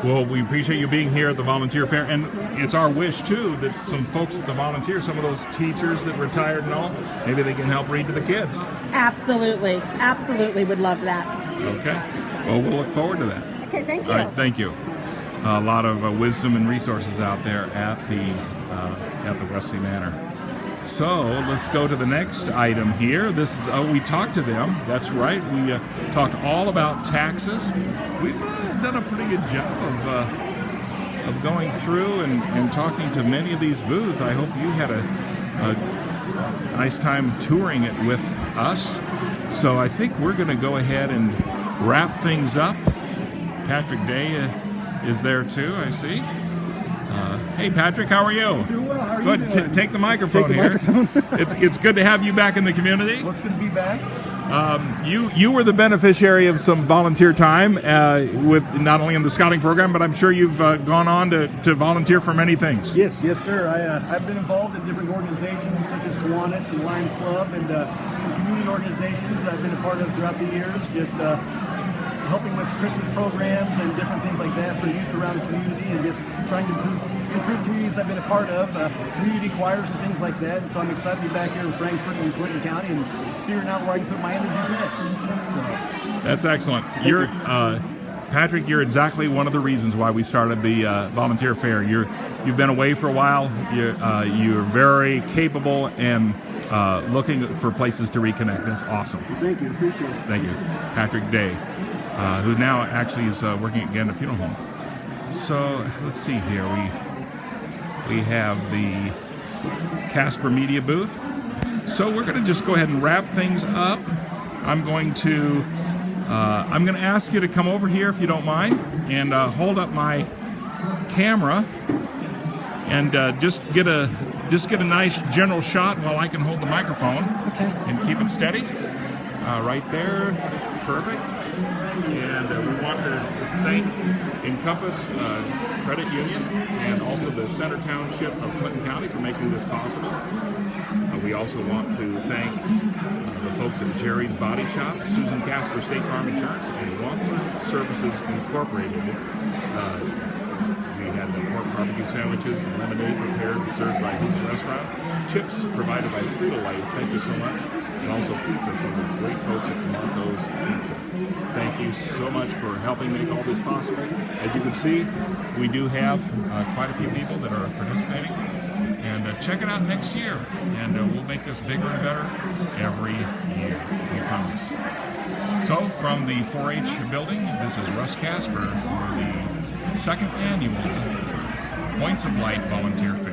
S2: Well, we appreciate you being here at the Volunteer Fair, and it's our wish, too, that some folks at the Volunteer, some of those teachers that retired and all, maybe they can help read to the kids.
S6: Absolutely. Absolutely would love that.
S2: Okay. Well, we'll look forward to that.
S6: Okay, thank you.
S2: All right, thank you. A lot of wisdom and resources out there at the Wesley Manor. So let's go to the next item here. This is we talked to them. That's right. We talked all about taxes. We've done a pretty good job of going through and talking to many of these booths. I hope you had a nice time touring it with us. So I think we're going to go ahead and wrap things up. Patrick Day is there too, I see. Hey Patrick, how are you?
S23: Doing well. How are
S2: Go
S23: you
S2: ahead,
S23: doing?
S2: take the microphone here. It's good to have you back in the community.
S23: Well, it's good to be back.
S2: You were the beneficiary of some volunteer time with not only in the scouting program, but I'm sure you've gone on to volunteer for many things.
S23: Yes, sir. I've been involved in different organizations such as Kiwanis and Lions Club and some community organizations that I've been a part of throughout the years, just helping with Christmas programs and different things like that for youth around the community, and just trying to improve communities I've been a part of, community choirs and things like that. And so I'm excited to be back here in Frankfort and Clinton County and figuring out where I can put my energies next.
S2: That's excellent. Patrick, you're exactly one of the reasons why we started the volunteer fair. You've been away for a while. You're very capable and looking for places to reconnect. That's awesome.
S23: Thank you. Appreciate it.
S2: Thank you. Patrick Day, who now actually is working again at a funeral home. So let's see here. We have the Casper Media booth. So we're going to just go ahead and wrap things up. I'm going to ask you to come over here if you don't mind and hold up my camera and just get a nice general shot while I can hold the microphone and keep it steady. Right there, perfect. And we want to thank Encompass Credit Union and also the Center Township of Clinton County for making this possible. We also want to thank the folks at Jerry's Body Shop, Susan Casper State Farm Insurance, and Wampler Services Incorporated. We had the pork barbecue sandwiches and lemonade prepared and served by Hoops Restaurant. Chips provided by Frito-Lay, thank you so much. And also pizza from the great folks at Marco's Pizza. Thank you so much for helping make all this possible. As you can see, we do have quite a few people that are participating. And check it out next year. And we'll make this bigger and better every year, we promise. So from the 4-H building, this is Russ Casper for the second annual Points of Light Volunteer Fair.